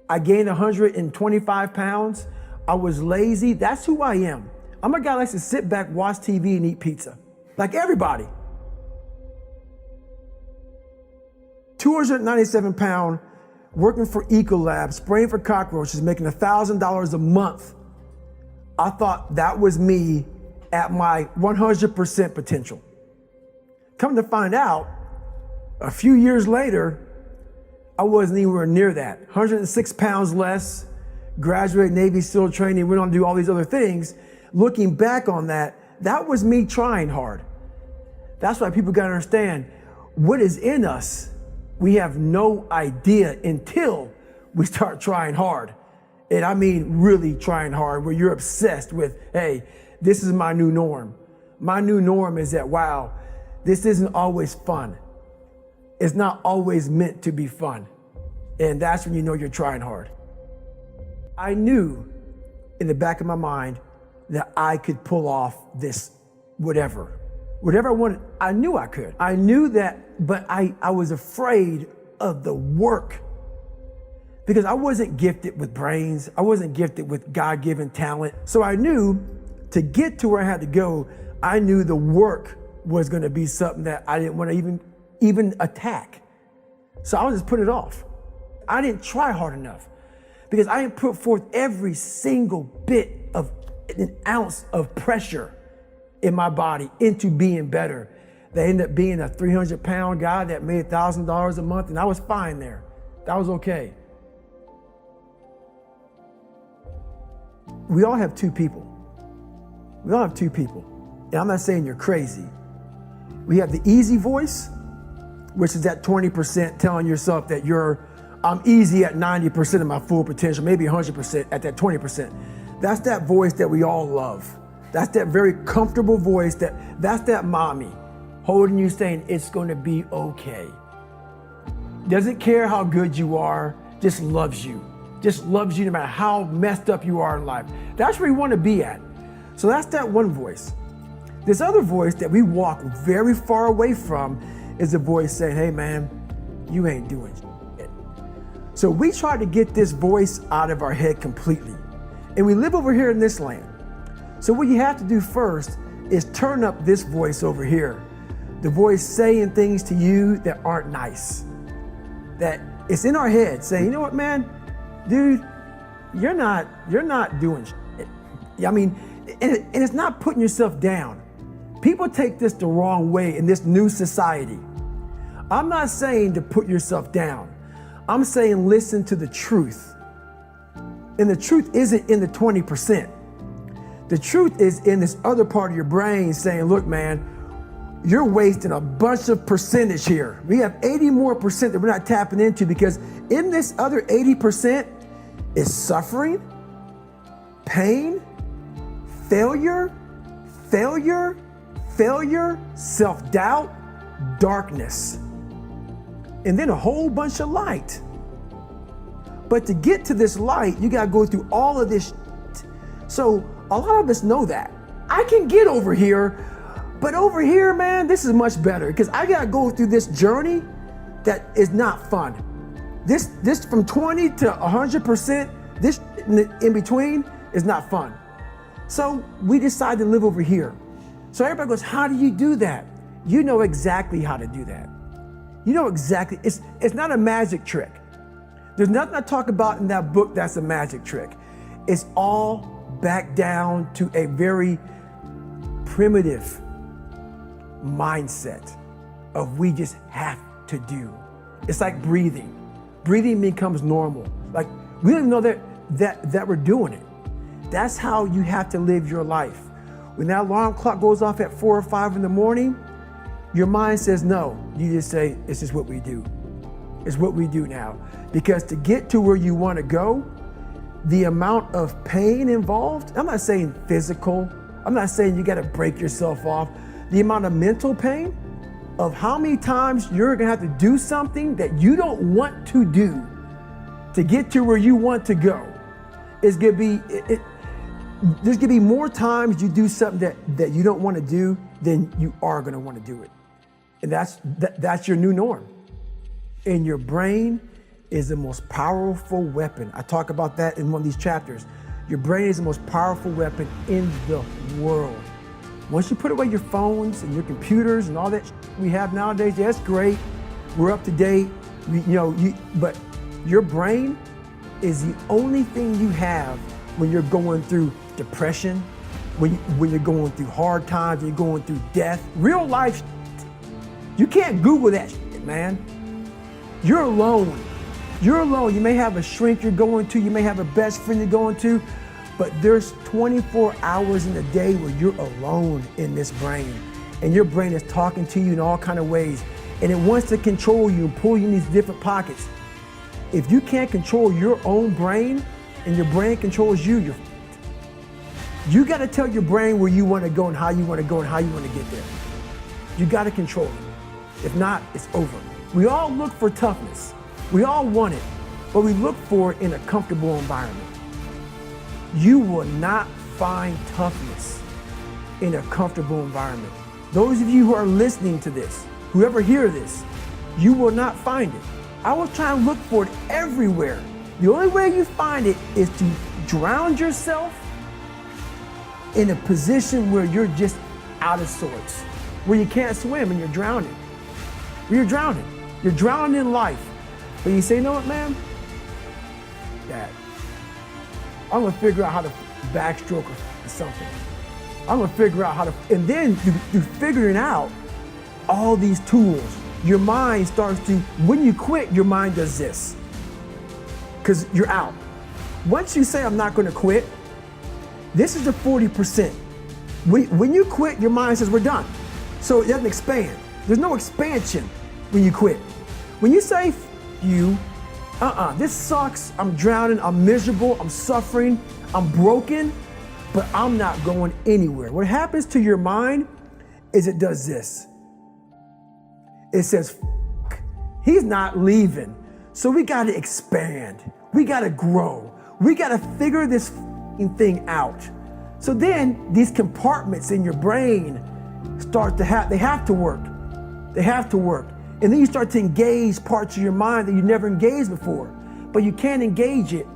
I gained 125 pounds. I was lazy. That's who I am. I'm a guy that likes to sit back, watch TV, and eat pizza. Like everybody. 297 pound, working for Ecolab, spraying for cockroaches, making $1,000 a month. I thought that was me at my 100% potential. Come to find out, a few years later, I wasn't anywhere near that. 106 pounds less, graduated Navy SEAL training, went on to do all these other things. Looking back on that, that was me trying hard. That's why people gotta understand what is in us. We have no idea until we start trying hard. And I mean really trying hard, where you're obsessed with, hey, this is my new norm. My new norm is that, wow, this isn't always fun. It's not always meant to be fun. And that's when you know you're trying hard. I knew in the back of my mind that I could pull off this whatever I wanted. I knew I could. I knew that, but I was afraid of the work because I wasn't gifted with brains. I wasn't gifted with God-given talent. So I knew to get to where I had to go, I knew the work was going to be something that I didn't want to even attack. So I was just putting it off. I didn't try hard enough because I didn't put forth every single bit of an ounce of pressure in my body into being better. They ended up being a 300-pound guy that made $1,000 a month, and I was fine there. That was okay. We all have two people. We all have two people. And I'm not saying you're crazy. We have the easy voice, which is that 20% telling yourself that I'm easy at 90% of my full potential, maybe 100% at that 20%. That's that voice that we all love. That's that very comfortable voice that's that mommy holding you saying it's gonna be okay. Doesn't care how good you are, just loves you. Just loves you no matter how messed up you are in life. That's where you wanna be at. So that's that one voice. This other voice that we walk very far away from is a voice saying, hey man, you ain't doing shit. So we try to get this voice out of our head completely. And we live over here in this land. So what you have to do first is turn up this voice over here. The voice saying things to you that aren't nice. That it's in our head saying, you know what, man, dude, you're not doing shit. I mean, and it's not putting yourself down. People take this the wrong way in this new society. I'm not saying to put yourself down. I'm saying listen to the truth. And the truth isn't in the 20%. The truth is in this other part of your brain saying, look, man, you're wasting a bunch of percentage here. We have 80 more percent that we're not tapping into because in this other 80% is suffering, pain, failure, self-doubt, darkness, and then a whole bunch of light. But to get to this light, you gotta go through all of this shit. So a lot of us know that. I can get over here, but over here, man, this is much better because I gotta go through this journey that is not fun. This from 20 to 100%, this in between is not fun. So we decide to live over here. So everybody goes, how do you do that? You know exactly how to do that. You know exactly, it's not a magic trick. There's nothing I talk about in that book that's a magic trick. It's all back down to a very primitive mindset of we just have to do. It's like breathing. Breathing becomes normal. Like we don't even know that we're doing it. That's how you have to live your life. When that alarm clock goes off at 4 or 5 in the morning, your mind says no. You just say, it's just what we do. It's what we do now. Because to get to where you want to go, the amount of pain involved, I'm not saying physical, I'm not saying you got to break yourself off. The amount of mental pain of how many times you're going to have to do something that you don't want to do to get to where you want to go is going to be, there's going to be more times you do something that you don't want to do than you are going to want to do it. And that's your new norm. In your brain, is the most powerful weapon. I talk about that in one of these chapters. Your brain is the most powerful weapon in the world. Once you put away your phones and your computers and all that we have nowadays, yeah, that's great. We're up to date, but your brain is the only thing you have when you're going through depression, when you're going through hard times, when you're going through death. Real life, you can't Google that shit, man. You're alone. You're alone. You may have a shrink you're going to, you may have a best friend you're going to, but there's 24 hours in a day where you're alone in this brain. And your brain is talking to you in all kinds of ways. And it wants to control you and pull you in these different pockets. If you can't control your own brain and your brain controls you, you got to tell your brain where you want to go and how you want to go and how you want to get there. You got to control it. If not, it's over. We all look for toughness. We all want it, but we look for it in a comfortable environment. You will not find toughness in a comfortable environment. Those of you who are listening to this, whoever hear this, you will not find it. I will try and look for it everywhere. The only way you find it is to drown yourself in a position where you're just out of sorts, where you can't swim and you're drowning. You're drowning. You're drowning in life. But you say, you know what, man? Dad, I'm gonna figure out how to backstroke or something. I'm gonna figure out how to, and then through figuring out all these tools, your mind starts to, when you quit, your mind does this. Because you're out. Once you say, I'm not gonna quit, this is the 40%. When you quit, your mind says, we're done. So it doesn't expand. There's no expansion when you quit. When you say, this sucks, I'm drowning, I'm miserable, I'm suffering, I'm broken, but I'm not going anywhere. What happens to your mind is it does this. It says, he's not leaving. So we got to expand. We got to grow. We got to figure this thing out. So then these compartments in your brain start to they have to work. They have to work. And then you start to engage parts of your mind that you never engaged before. But you can't engage it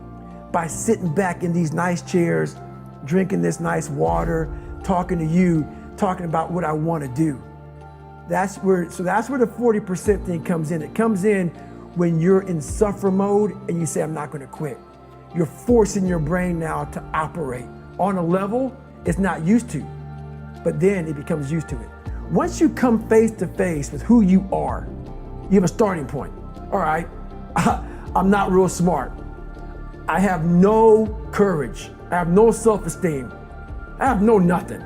by sitting back in these nice chairs, drinking this nice water, talking to you, talking about what I want to do. That's where the 40% thing comes in. It comes in when you're in suffer mode and you say, I'm not going to quit. You're forcing your brain now to operate on a level it's not used to, but then it becomes used to it. Once you come face to face with who you are, you have a starting point. All right, I'm not real smart. I have no courage. I have no self-esteem. I have no nothing.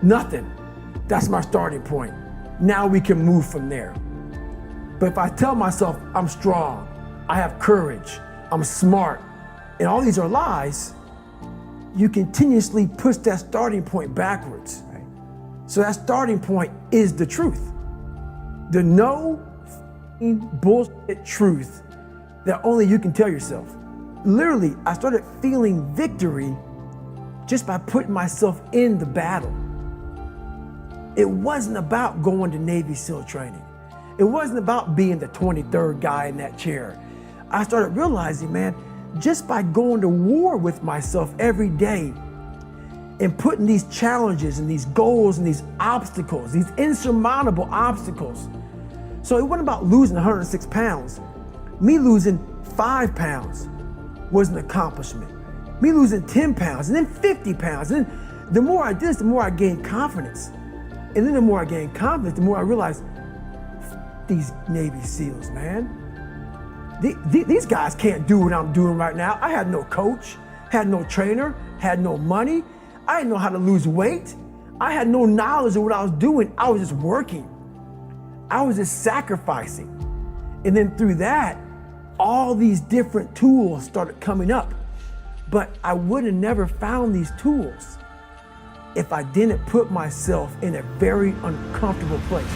Nothing. That's my starting point. Now we can move from there. But if I tell myself I'm strong, I have courage, I'm smart, and all these are lies, you continuously push that starting point backwards. Right? So that starting point is the truth. The no bullshit truth that only you can tell yourself. Literally, I started feeling victory just by putting myself in the battle. It wasn't about going to Navy SEAL training. It wasn't about being the 23rd guy in that chair. I started realizing, man, just by going to war with myself every day and putting these challenges and these goals and these obstacles, these insurmountable obstacles. So it wasn't about losing 106 pounds. Me losing 5 pounds was an accomplishment. Me losing 10 pounds and then 50 pounds. And then the more I did this, the more I gained confidence. And then the more I gained confidence, the more I realized, these Navy SEALs, man. These guys can't do what I'm doing right now. I had no coach, had no trainer, had no money. I didn't know how to lose weight. I had no knowledge of what I was doing. I was just working. I was just sacrificing. And then through that, all these different tools started coming up. But I would have never found these tools if I didn't put myself in a very uncomfortable place.